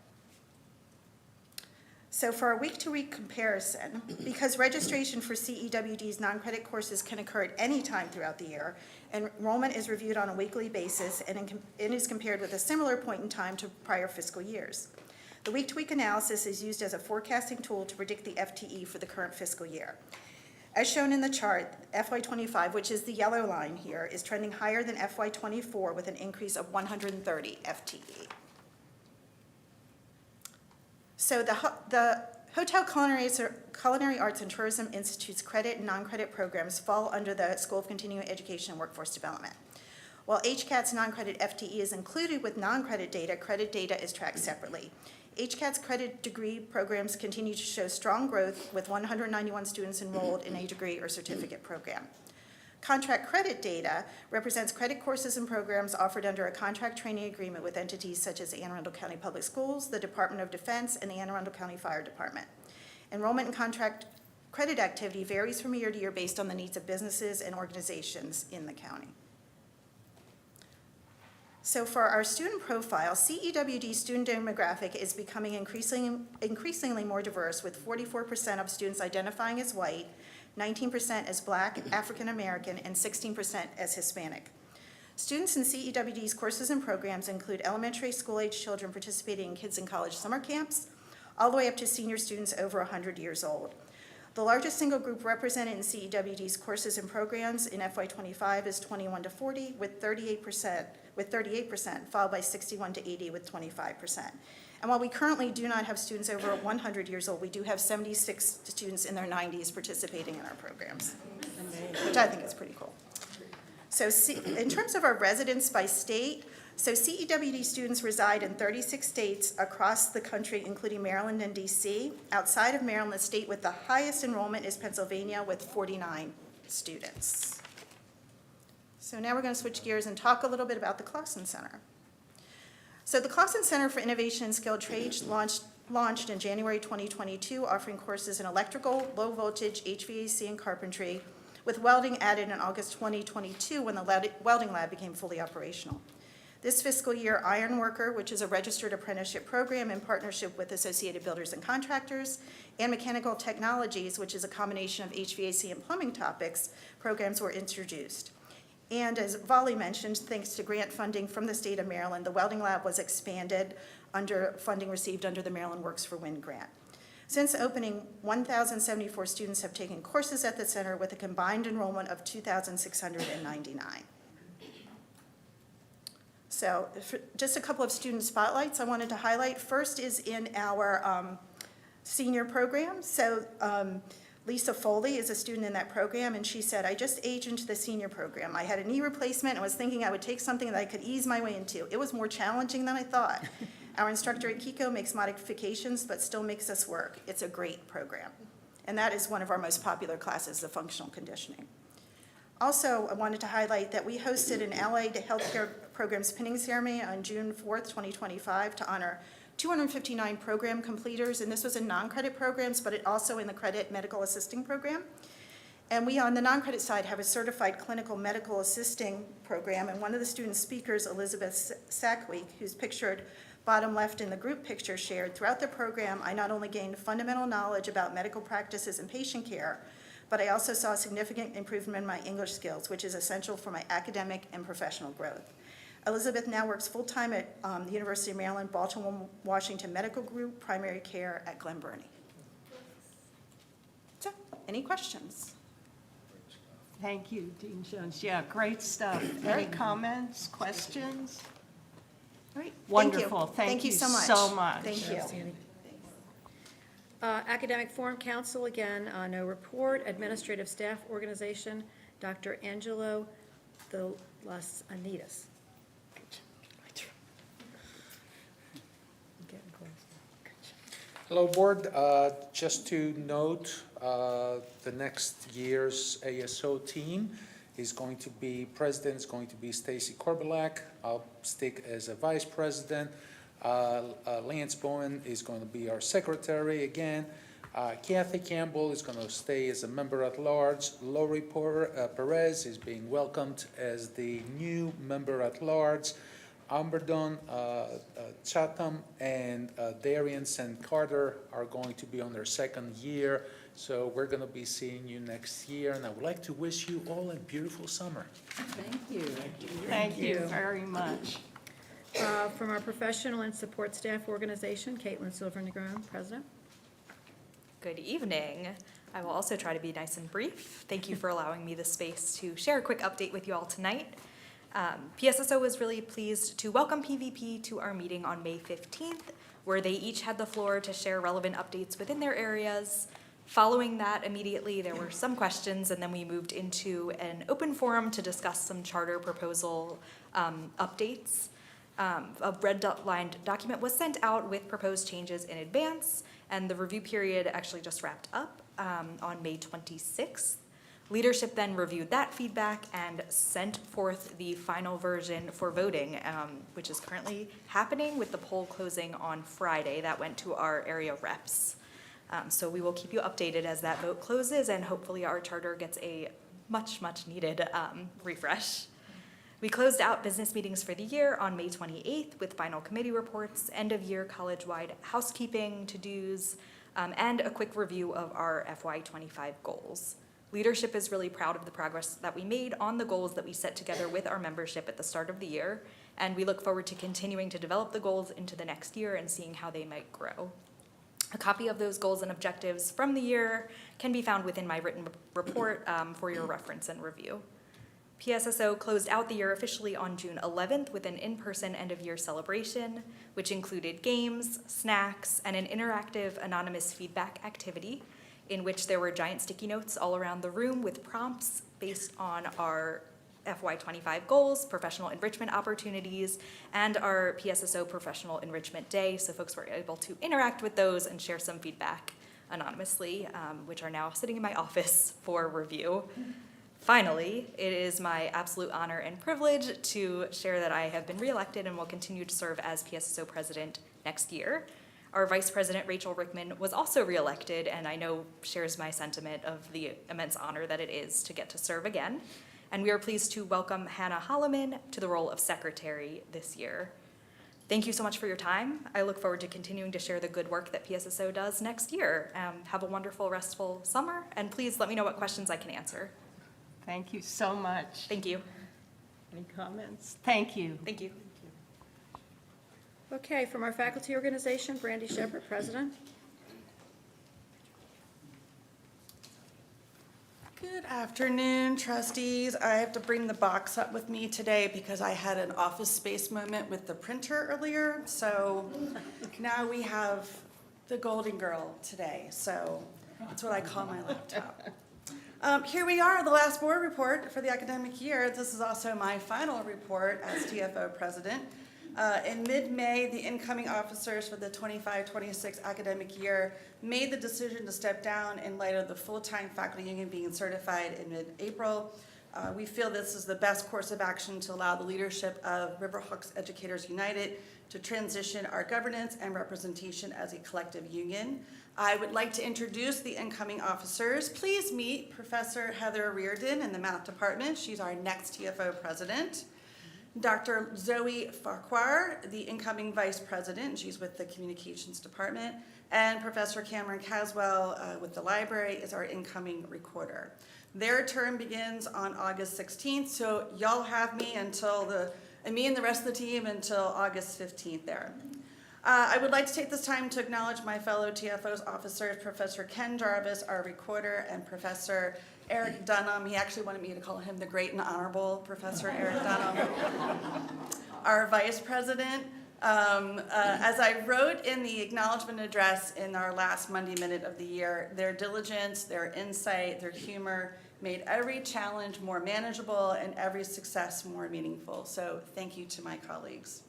So for our week-to-week comparison, because registration for CEWD's non-credit courses can occur at any time throughout the year, enrollment is reviewed on a weekly basis and is compared with a similar point in time to prior fiscal years. The week-to-week analysis is used as a forecasting tool to predict the FTE for the current fiscal year. As shown in the chart, FY25, which is the yellow line here, is trending higher than FY24 with an increase of 130 FTE. So the Hotel Culinary Arts and Tourism Institute's credit and non-credit programs fall under the School of Continuing Education and Workforce Development. While HCAT's non-credit FTE is included with non-credit data, credit data is tracked separately. HCAT's credit degree programs continue to show strong growth, with 191 students enrolled in a degree or certificate program. Contract credit data represents credit courses and programs offered under a contract training agreement with entities such as Anne Arundel County Public Schools, the Department of Defense, and the Anne Arundel County Fire Department. Enrollment in contract credit activity varies from year to year based on the needs of businesses and organizations in the county. So for our student profile, CEWD student demographic is becoming increasingly more diverse, with 44% of students identifying as white, 19% as Black, African American, and 16% as Hispanic. Students in CEWD's courses and programs include elementary school-age children participating in kids in college summer camps, all the way up to senior students over 100 years old. The largest single group represented in CEWD's courses and programs in FY25 is 21 to 40, with 38%, followed by 61 to 80 with 25%. And while we currently do not have students over 100 years old, we do have 76 students in their 90s participating in our programs, which I think is pretty cool. So in terms of our residents by state, so CEWD students reside in 36 states across the country, including Maryland and DC. Outside of Maryland, the state with the highest enrollment is Pennsylvania, with 49 students. So now we're going to switch gears and talk a little bit about the Clausen Center. So the Clausen Center for Innovation and Skilled Trades launched in January 2022, offering courses in electrical, low voltage, HVAC, and carpentry, with welding added in August 2022 when the welding lab became fully operational. This fiscal year, Ironworker, which is a registered apprenticeship program in partnership with Associated Builders and Contractors, and Mechanical Technologies, which is a combination of HVAC and plumbing topics, programs were introduced. And as Volley mentioned, thanks to grant funding from the state of Maryland, the welding lab was expanded under funding received under the Maryland Works for Wind grant. Since opening, 1,074 students have taken courses at the center with a combined enrollment of 2,699. So just a couple of student spotlights I wanted to highlight. First is in our senior program. So Lisa Foley is a student in that program, and she said, "I just aged into the senior program. I had a knee replacement and was thinking I would take something that I could ease my way into. It was more challenging than I thought. Our instructor at Kiko makes modifications, but still makes us work. It's a great program." And that is one of our most popular classes, the functional conditioning. Also, I wanted to highlight that we hosted an Allied Healthcare Programs pinning ceremony on June 4th, 2025, to honor 259 program completers, and this was in non-credit programs, but it also in the credit medical assisting program. And we, on the non-credit side, have a certified clinical medical assisting program, and one of the student speakers, Elizabeth Sackweek, who's pictured bottom left in the group picture, shared, "Throughout the program, I not only gained fundamental knowledge about medical practices and patient care, but I also saw a significant improvement in my English skills, which is essential for my academic and professional growth." Elizabeth now works full-time at the University of Maryland, Baltimore, Washington Medical Group, primary care at Glen Burnie. So, any questions? Thank you, Dean Jones. Yeah, great stuff. Any comments, questions? All right, thank you. Wonderful. Thank you so much. so much. Thank you. Academic Forum Council, again, no report. Administrative Staff Organization, Dr. Angelo de las Anitas. Hello, Board. Just to note, the next year's ASO team is going to be, president is going to be Stacy Korbalak. I'll stick as a vice president. Lance Bowen is going to be our secretary again. Kathy Campbell is going to stay as a member at large. Lori Perez is being welcomed as the new member at large. Amberdon, Chatham, and Darian St. Carter are going to be on their second year. So we're going to be seeing you next year, and I would like to wish you all a beautiful summer. Thank you. Thank you very much. From our Professional and Support Staff Organization, Caitlin Silver-Negron, President. Good evening. I will also try to be nice and brief. Thank you for allowing me the space to share a quick update with you all tonight. PSSO was really pleased to welcome PVP to our meeting on May 15th, where they each had the floor to share relevant updates within their areas. Following that, immediately there were some questions, and then we moved into an open forum to discuss some charter proposal updates. A red-lined document was sent out with proposed changes in advance, and the review period actually just wrapped up on May 26th. Leadership then reviewed that feedback and sent forth the final version for voting, which is currently happening with the poll closing on Friday. That went to our area reps. So we will keep you updated as that vote closes, and hopefully our charter gets a much, much needed refresh. We closed out business meetings for the year on May 28th with final committee reports, end-of-year college-wide housekeeping to-dos, and a quick review of our FY25 goals. Leadership is really proud of the progress that we made on the goals that we set together with our membership at the start of the year, and we look forward to continuing to develop the goals into the next year and seeing how they might grow. A copy of those goals and objectives from the year can be found within my written report for your reference and review. PSSO closed out the year officially on June 11th with an in-person end-of-year celebration, which included games, snacks, and an interactive anonymous feedback activity in which there were giant sticky notes all around the room with prompts based on our FY25 goals, professional enrichment opportunities, and our PSSO Professional Enrichment Day, so folks were able to interact with those and share some feedback anonymously, which are now sitting in my office for review. Finally, it is my absolute honor and privilege to share that I have been reelected and will continue to serve as PSSO president next year. Our Vice President, Rachel Rickman, was also reelected, and I know shares my sentiment of the immense honor that it is to get to serve again. And we are pleased to welcome Hannah Holloman to the role of secretary this year. Thank you so much for your time. I look forward to continuing to share the good work that PSSO does next year. Have a wonderful, restful summer, and please let me know what questions I can answer. Thank you so much. Thank you. Any comments? Thank you. Thank you. Okay, from our faculty organization, Brandy Shepherd, President. Good afternoon, trustees. I have to bring the box up with me today because I had an office space moment with the printer earlier. So now we have the Golden Girl today. So That's what I call my laptop. Here we are, the last board report for the academic year. This is also my final report as TFO president. In mid-May, the incoming officers for the 25-26 academic year made the decision to step down in light of the full-time faculty union being certified in mid-April. We feel this is the best course of action to allow the leadership of Riverhawks Educators United to transition our governance and representation as a collective union. I would like to introduce the incoming officers. Please meet Professor Heather Reardon in the Math Department. She's our next TFO president. Dr. Zoe Farquhar, the incoming vice president. She's with the Communications Department. And Professor Cameron Caswell with the library is our incoming recorder. Their term begins on August 16th, so y'all have me until me and the rest of the team until August 15th there. I would like to take this time to acknowledge my fellow TFO's officers, Professor Ken Jarvis, our recorder, and Professor Eric Dunham. He actually wanted me to call him the great and honorable Professor Eric Dunham, our vice president. As I wrote in the acknowledgement address in our last Monday Minute of the year, their diligence, their insight, their humor made every challenge more manageable and every success more meaningful. So thank you to my colleagues.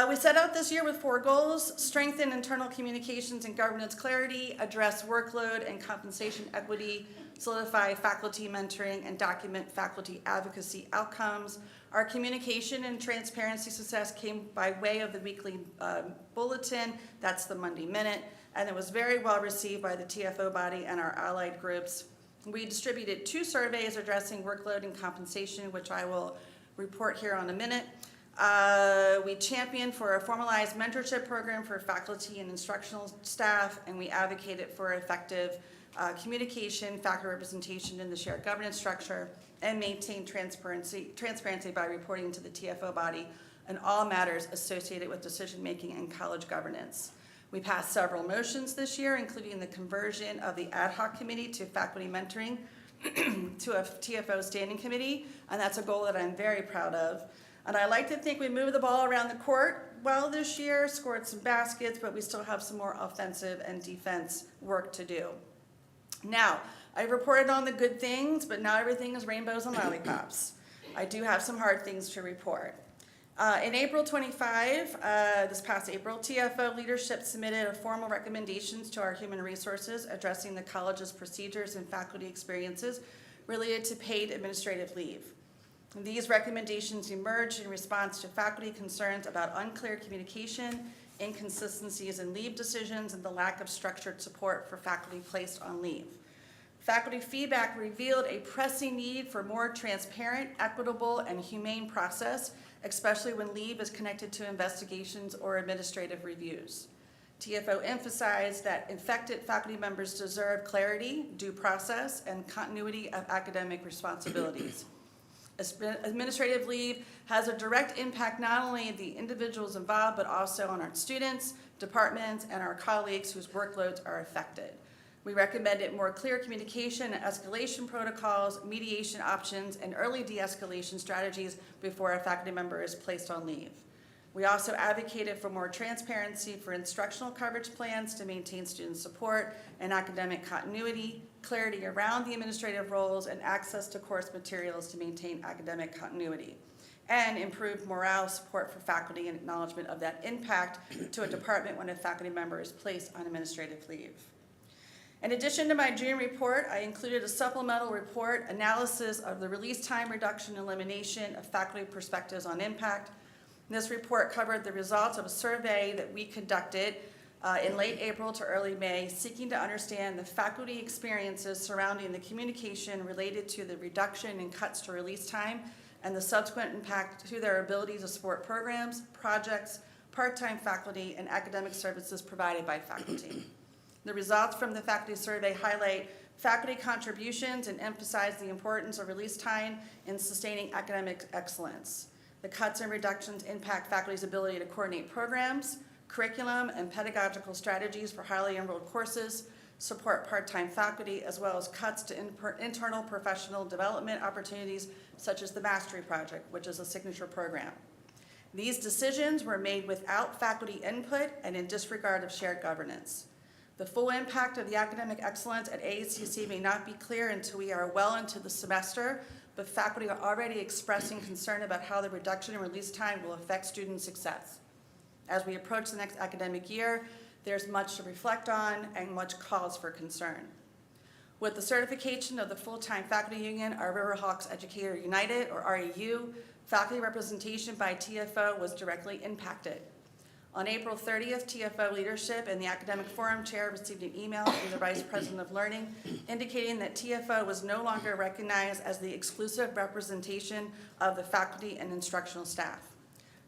We set out this year with 4 goals: strengthen internal communications and governance clarity, address workload and compensation equity, solidify faculty mentoring, and document faculty advocacy outcomes. Our communication and transparency success came by way of the weekly bulletin. That's the Monday Minute, and it was very well received by the TFO body and our allied groups. We distributed 2 surveys addressing workload and compensation, which I will report here on a minute. We championed for a formalized mentorship program for faculty and instructional staff, and we advocated for effective communication, faculty representation in the shared governance structure, and maintain transparency by reporting to the TFO body on all matters associated with decision-making and college governance. We passed several motions this year, including the conversion of the ad hoc committee to faculty mentoring to a TFO standing committee, and that's a goal that I'm very proud of. And I like to think we moved the ball around the court well this year, scored some baskets, but we still have some more offensive and defense work to do. Now, I reported on the good things, but not everything is rainbows and lollipops. I do have some hard things to report. In April 25, this past April, TFO leadership submitted a formal recommendations to our human resources addressing the college's procedures and faculty experiences related to paid administrative leave. These recommendations emerged in response to faculty concerns about unclear communication, inconsistencies in leave decisions, and the lack of structured support for faculty placed on leave. Faculty feedback revealed a pressing need for more transparent, equitable, and humane process, especially when leave is connected to investigations or administrative reviews. TFO emphasized that infected faculty members deserve clarity, due process, and continuity of academic responsibilities. Administrative leave has a direct impact not only on the individuals involved, but also on our students, departments, and our colleagues whose workloads are affected. We recommended more clear communication and escalation protocols, mediation options, and early de-escalation strategies before a faculty member is placed on leave. We also advocated for more transparency for instructional coverage plans to maintain student support and academic continuity, clarity around the administrative roles, and access to course materials to maintain academic continuity, and improve morale support for faculty and acknowledgement of that impact to a department when a faculty member is placed on administrative leave. In addition to my June report, I included a supplemental report analysis of the release time reduction and elimination of faculty perspectives on impact. This report covered the results of a survey that we conducted in late April to early May, seeking to understand the faculty experiences surrounding the communication related to the reduction and cuts to release time and the subsequent impact to their ability to support programs, projects, part-time faculty, and academic services provided by faculty. The results from the faculty survey highlight faculty contributions and emphasize the importance of release time in sustaining academic excellence. The cuts and reductions impact faculty's ability to coordinate programs, curriculum, and pedagogical strategies for highly enrolled courses, support part-time faculty, as well as cuts to internal professional development opportunities such as the Mastery Project, which is a signature program. These decisions were made without faculty input and in disregard of shared governance. The full impact of the academic excellence at AACC may not be clear until we are well into the semester, but faculty are already expressing concern about how the reduction in release time will affect student success. As we approach the next academic year, there's much to reflect on and much cause for concern. With the certification of the full-time faculty union, our Riverhawks Educator United, or REU, faculty representation by TFO was directly impacted. On April 30th, TFO leadership and the Academic Forum Chair received an email from the Vice President of Learning indicating that TFO was no longer recognized as the exclusive representation of the faculty and instructional staff.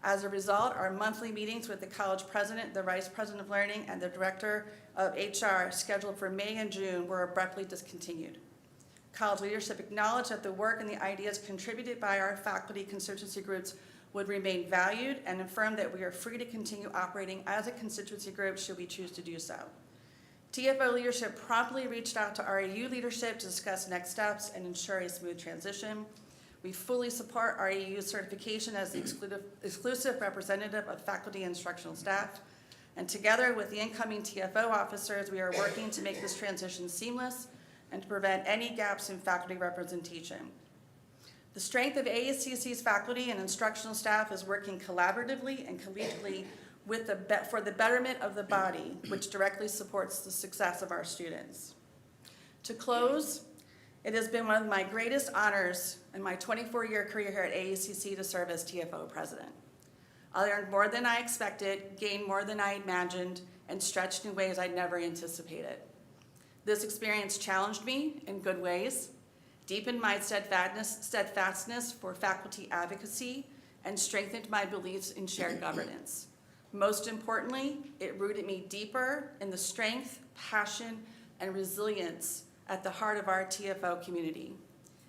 As a result, our monthly meetings with the college president, the Vice President of Learning, and the Director of HR scheduled for May and June were abruptly discontinued. College leadership acknowledged that the work and the ideas contributed by our faculty constituency groups would remain valued and affirmed that we are free to continue operating as a constituency group should we choose to do so. TFO leadership promptly reached out to REU leadership to discuss next steps and ensure a smooth transition. We fully support REU's certification as the exclusive representative of faculty and instructional staff. And together with the incoming TFO officers, we are working to make this transition seamless and to prevent any gaps in faculty representation. The strength of AACC's faculty and instructional staff is working collaboratively and collegially for the betterment of the body, which directly supports the success of our students. To close, it has been one of my greatest honors in my 24-year career here at AACC to serve as TFO president. I learned more than I expected, gained more than I imagined, and stretched in ways I never anticipated. This experience challenged me in good ways, deepened my steadfastness for faculty advocacy, and strengthened my beliefs in shared governance. Most importantly, it rooted me deeper in the strength, passion, and resilience at the heart of our TFO community.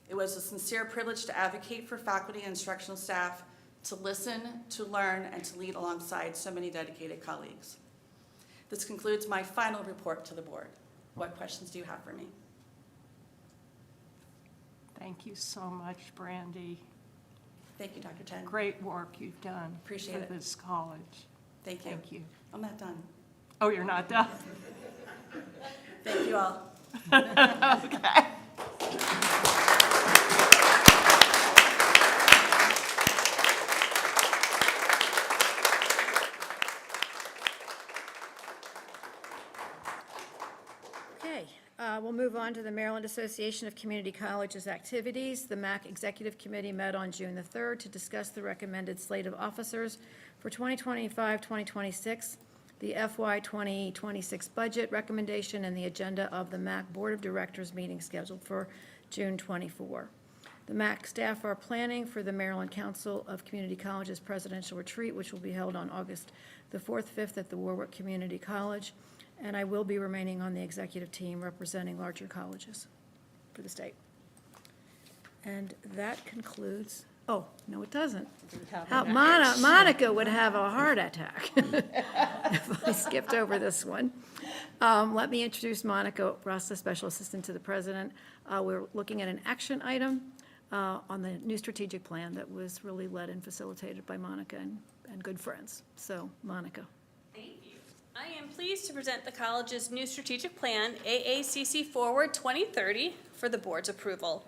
It was a sincere privilege to advocate for faculty and instructional staff, to listen, to learn, and to lead alongside so many dedicated colleagues. This concludes my final report to the board. What questions do you have for me? Thank you so much, Brandy. Thank you, Dr. Chen. Great work you've done Appreciate it. for this college. Thank you. Thank you. I'm not done. Oh, you're not done? Thank you all. Okay. Okay, we'll move on to the Maryland Association of Community Colleges activities. The MAC Executive Committee met on June the 3rd to discuss the recommended slate of officers for 2025-2026, the FY 2026 budget recommendation, and the agenda of the MAC Board of Directors meeting scheduled for June 24. The MAC staff are planning for the Maryland Council of Community Colleges Presidential Retreat, which will be held on August the 4th, 5th at the Warwick Community College, and I will be remaining on the executive team representing larger colleges for the state. And that concludes, oh, no, it doesn't. Monica would have a heart attack if I skipped over this one. Let me introduce Monica Rasta, Special Assistant to the President. We're looking at an action item on the new strategic plan that was really led and facilitated by Monica and good friends. So, Monica. Thank you. I am pleased to present the college's new strategic plan, AACC Forward 2030, for the board's approval.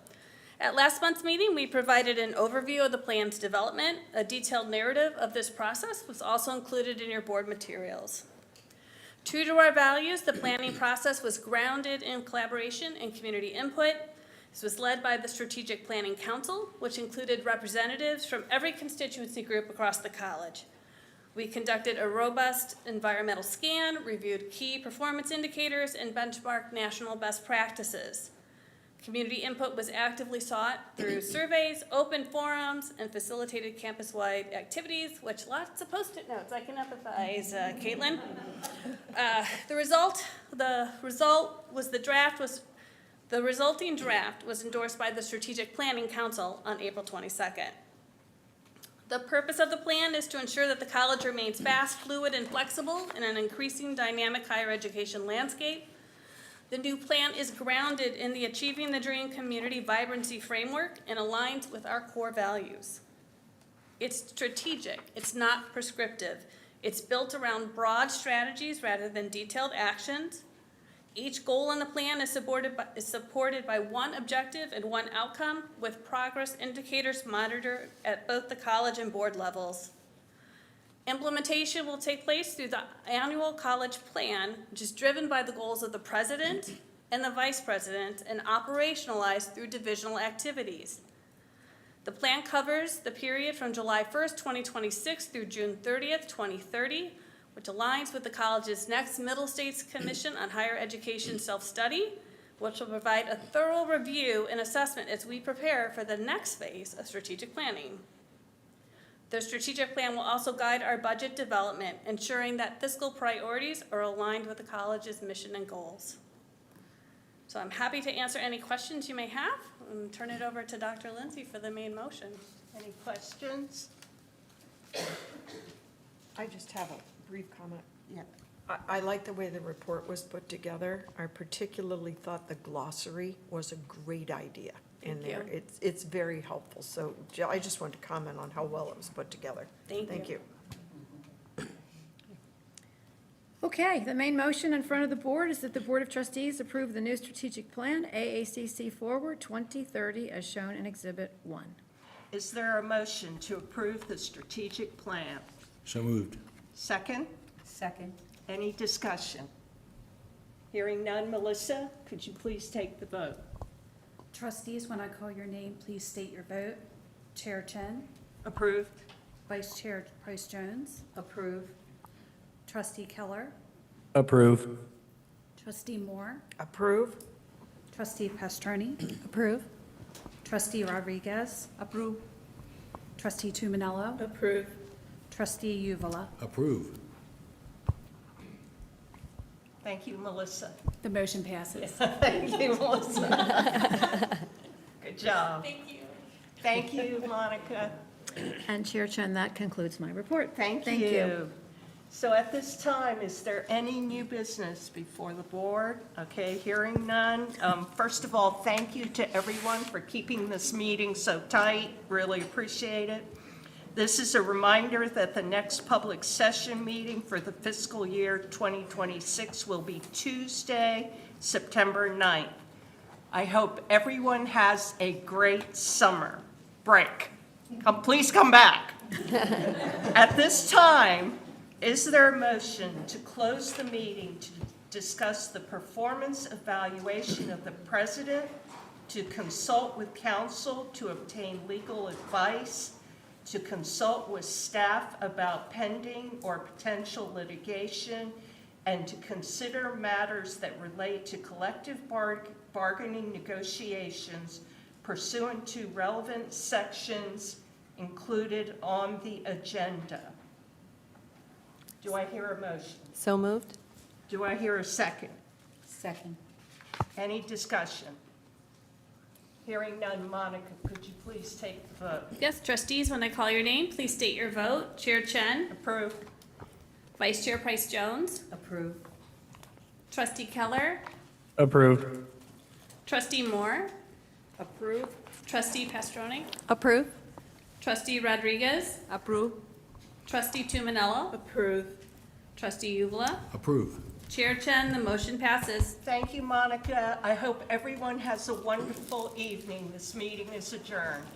At last month's meeting, we provided an overview of the plan's development. A detailed narrative of this process was also included in your board materials. True to our values, the planning process was grounded in collaboration and community input. This was led by the Strategic Planning Council, which included representatives from every constituency group across the college. We conducted a robust environmental scan, reviewed key performance indicators, and benchmarked national best practices. Community input was actively sought through surveys, open forums, and facilitated campus-wide activities, which lots of Post-it notes. I can empathize, Caitlin. The resulting draft was endorsed by the Strategic Planning Council on April 22nd. The purpose of the plan is to ensure that the college remains fast, fluid, and flexible in an increasing dynamic higher education landscape. The new plan is grounded in the Achieving the Dream Community Vibrancy Framework and aligns with our core values. It's strategic, it's not prescriptive. It's built around broad strategies rather than detailed actions. Each goal in the plan is supported by one objective and one outcome, with progress indicators monitored at both the college and board levels. Implementation will take place through the annual college plan, which is driven by the goals of the president and the vice president and operationalized through divisional activities. The plan covers the period from July 1st, 2026 through June 30th, 2030, which aligns with the college's next Middle States Commission on Higher Education Self-Study, which will provide a thorough review and assessment as we prepare for the next phase of strategic planning. The strategic plan will also guide our budget development, ensuring that fiscal priorities are aligned with the college's mission and goals. So I'm happy to answer any questions you may have and turn it over to Dr. Lindsay for the main motion. Any questions? I just have a brief comment. Yeah. I like the way the report was put together. I particularly thought the glossary was a great idea in Thank there. you. It's very helpful. So I just want to comment on how well it was put together. Thank you. Okay, the main motion in front of the board is that the Board of Trustees approve the new strategic plan, AACC Forward 2030, as shown in Exhibit 1. Is there a motion to approve the strategic plan? So moved. Second? Second. Any discussion? Hearing none, Melissa, could you please take the vote? Trustees, when I call your name, please state your vote. Chair Chen, Approved? Vice Chair Price Jones, Approve. Trustee Keller, Approve. Trustee Moore, Approve? Trustee Pastroni. Approve. Trustee Rodriguez. Approve. Trustee Tuminello. Approve. Trustee Uvala. Approve. Thank you, Melissa. The motion passes. Thank you, Melissa. Good job. Thank you. Thank you, Monica. And Chair Chen, that concludes my report. Thank you. So at this time, is there any new business before the board? Okay, hearing none. First of all, thank you to everyone for keeping this meeting so tight. Really appreciate it. This is a reminder that the next public session meeting for the fiscal year 2026 will be Tuesday, September 9th. I hope everyone has a great summer break. Please come back. At this time, is there a motion to close the meeting to discuss the performance evaluation of the president, to consult with counsel to obtain legal advice, to consult with staff about pending or potential litigation, and to consider matters that relate to collective bargaining negotiations pursuant to relevant sections included on the agenda? Do I hear a motion? So moved. Do I hear a second? Second. Any discussion? Hearing none, Monica, could you please take the vote? Yes, trustees, when I call your name, please state your vote. Chair Chen, Approved? Vice Chair Price Jones, Approve. Trustee Keller, Approved. Trustee Moore, Approve? Trustee Pastroni, Approve. Trustee Rodriguez, Approve. Trustee Tuminello, Approve. Trustee Uvala, Approve. Chair Chen, the motion passes. Thank you, Monica. I hope everyone has a wonderful evening. This meeting is adjourned.